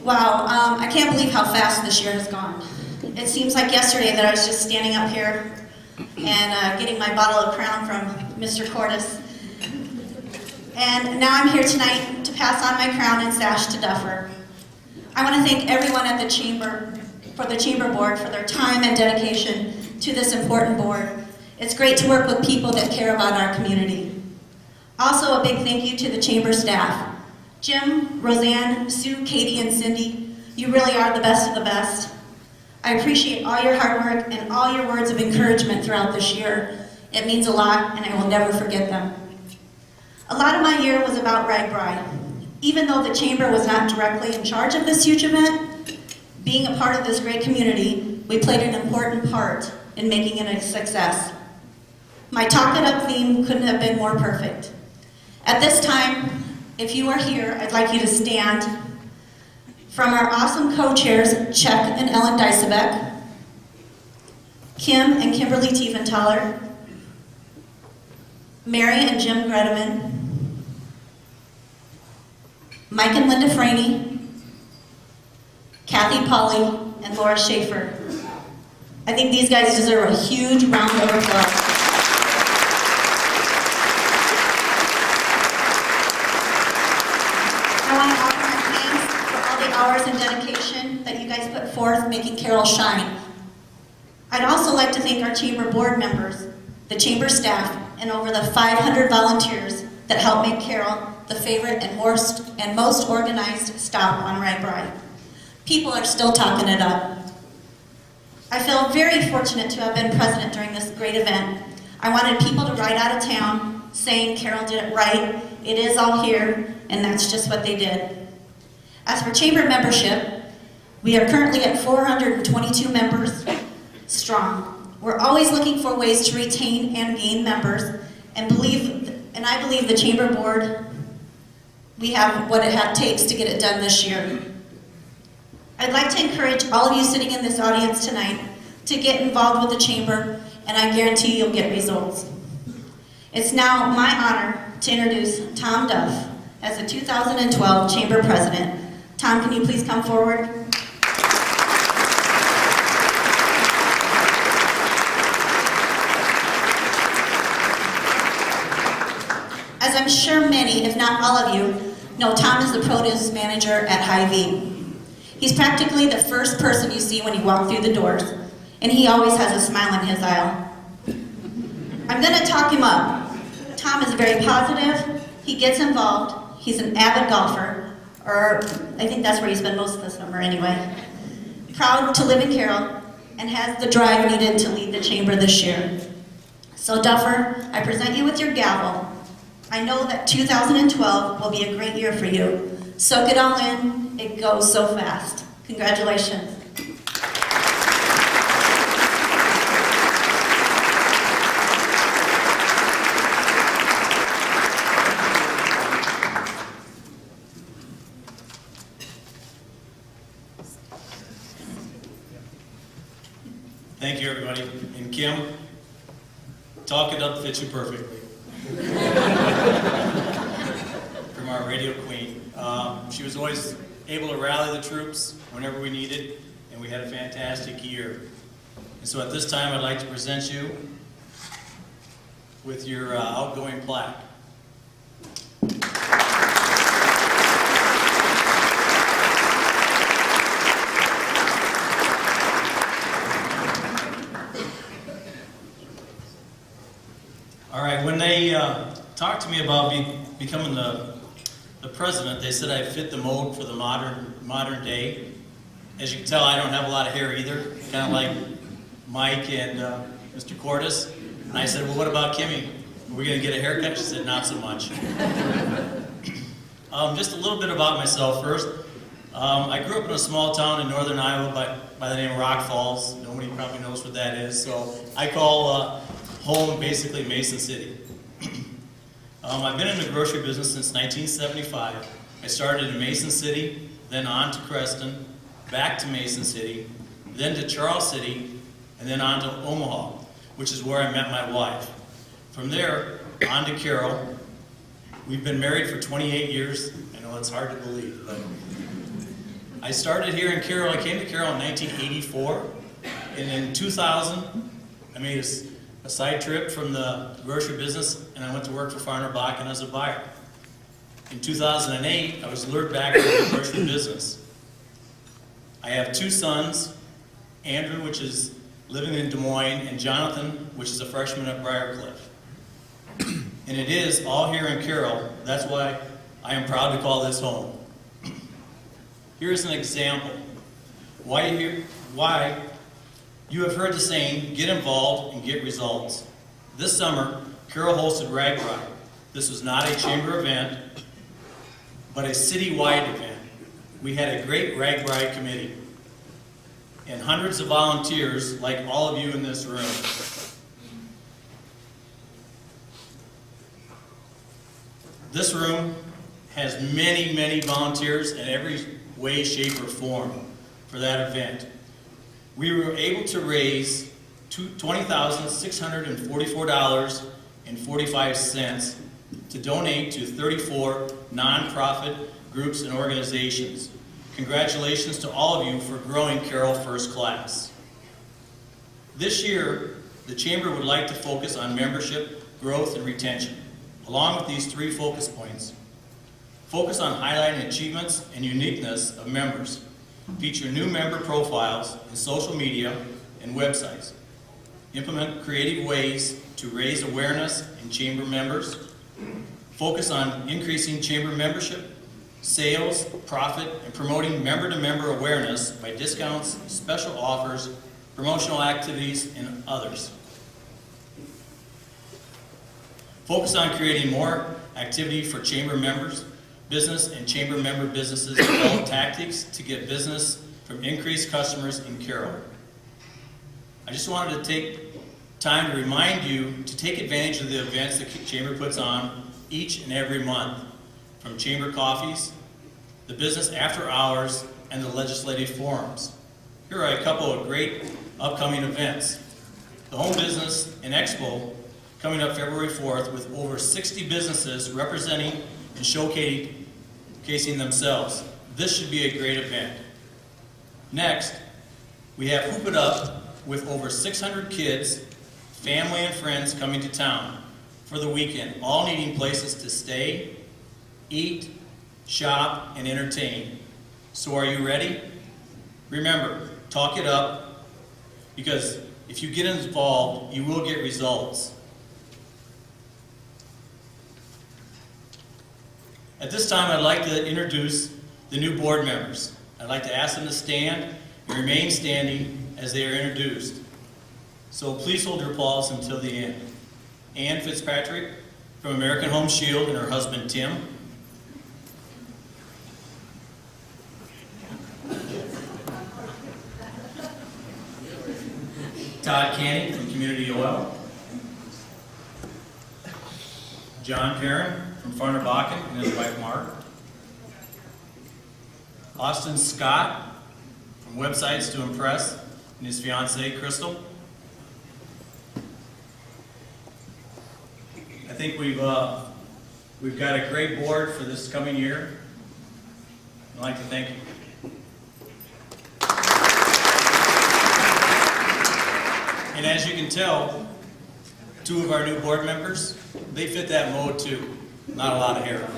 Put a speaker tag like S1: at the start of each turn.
S1: Wow, I can't believe how fast this year has gone. It seems like yesterday that I was just standing up here and getting my bottle of Crown from Mr. Cordes. And now I'm here tonight to pass on my crown and sash to Duffer. I want to thank everyone at the Chamber, for the Chamber Board, for their time and dedication to this important board. It's great to work with people that care about our community. Also, a big thank you to the Chamber staff. Jim, Roseanne, Sue, Katie, and Cindy, you really are the best of the best. I appreciate all your hard work and all your words of encouragement throughout this year. It means a lot, and I will never forget them. A lot of my year was about RAGBRAI. Even though the Chamber was not directly in charge of this huge event, being a part of this great community, we played an important part in making it a success. My Talk It Up theme couldn't have been more perfect. At this time, if you are here, I'd like you to stand. From our awesome co-chairs, Chuck and Ellen Dijsselbeck, Kim and Kimberly Tiefenthaler, Mary and Jim Gredeman, Mike and Linda Franey, Kathy Polly, and Laura Schaefer. I think these guys deserve a huge round of applause. I want to offer my thanks for all the hours and dedication that you guys put forth making Carroll shine. I'd also like to thank our Chamber board members, the Chamber staff, and over the 500 volunteers that help make Carroll the favorite and most organized stop on RAGBRAI. People are still talking it up. I feel very fortunate to have been president during this great event. I wanted people to ride out of town saying Carroll did it right, it is all here, and that's just what they did. As for Chamber membership, we are currently at 422 members strong. We're always looking for ways to retain and gain members, and I believe the Chamber board, we have what it takes to get it done this year. I'd like to encourage all of you sitting in this audience tonight to get involved with the Chamber, and I guarantee you'll get results. It's now my honor to introduce Tom Duff as the 2012 Chamber President. Tom, can you please come forward? As I'm sure many, if not all of you, know, Tom is the produce manager at Hy-Vee. He's practically the first person you see when you walk through the doors, and he always has a smile in his aisle. I'm going to talk him up. Tom is very positive, he gets involved, he's an avid golfer, or I think that's where he spent most of the summer anyway. Proud to live in Carroll, and has the drive needed to lead the Chamber this year. So Duffer, I present you with your gavel. I know that 2012 will be a great year for you. Soak it all in, it goes so fast. Congratulations.
S2: Thank you, everybody. And Kim, Talk It Up fits you perfectly. From our radio queen. She was always able to rally the troops whenever we needed, and we had a fantastic year. And so at this time, I'd like to present you with your outgoing plaque. All right, when they talked to me about becoming the president, they said I fit the mold for the modern day. As you can tell, I don't have a lot of hair either, kind of like Mike and Mr. Cordes. And I said, well, what about Kimmy? Are we going to get a haircut? She said, not so much. Just a little bit about myself first. I grew up in a small town in northern Iowa by the name of Rock Falls. Nobody probably knows what that is. So I call home basically Mason City. I've been in the grocery business since 1975. I started in Mason City, then on to Creston, back to Mason City, then to Charles City, and then on to Omaha, which is where I met my wife. From there, on to Carroll. We've been married for 28 years. I know it's hard to believe, but I started here in Carroll. I came to Carroll in 1984, and in 2000, I made a side trip from the grocery business, and I went to work for Farmer Bakken as a buyer. In 2008, I was lured back into the grocery business. I have two sons, Andrew, which is living in Des Moines, and Jonathan, which is a freshman at Briarcliff. And it is all here in Carroll. That's why I am proud to call this home. Here's an example. Why you have heard the saying, get involved and get results. This summer, Carroll hosted Rag Ride. This was not a chamber event, but a city-wide event. We had a great Rag Ride committee and hundreds of volunteers like all of you in this room. This room has many, many volunteers in every way, shape, or form for that event. We were able to raise $20,644.45 to donate to 34 nonprofit groups and organizations. Congratulations to all of you for growing Carroll first class. This year, the Chamber would like to focus on membership, growth, and retention, along with these three focus points. Focus on highlighting achievements and uniqueness of members. Feature new member profiles in social media and websites. Implement creative ways to raise awareness in Chamber members. Focus on increasing Chamber membership, sales, profit, and promoting member-to-member awareness by discounts, special offers, promotional activities, and others. Focus on creating more activity for Chamber members, business and Chamber member businesses develop tactics to get business from increased customers in Carroll. I just wanted to take time to remind you to take advantage of the events that Chamber puts on each and every month, from Chamber coffees, the business after hours, and the legislative forums. Here are a couple of great upcoming events. The Home Business and Expo coming up February 4th with over 60 businesses representing and showcasing themselves. This should be a great event. Next, we have Hoop It Up with over 600 kids, family and friends coming to town for the weekend, all needing places to stay, eat, shop, and entertain. So are you ready? Remember, talk it up, because if you get involved, you will get results. At this time, I'd like to introduce the new board members. I'd like to ask them to stand and remain standing as they are introduced. So please hold your applause until the end. Ann Fitzpatrick from American Home Shield and her husband Tim. Todd Canning from Community Oil. John Perrin from Farmer Bakken and his wife Mark. Austin Scott from Websites to Impress and his fiancee Crystal. I think we've got a great board for this coming year. I'd like to thank you. And as you can tell, two of our new board members, they fit that mode too. Not a lot of hair.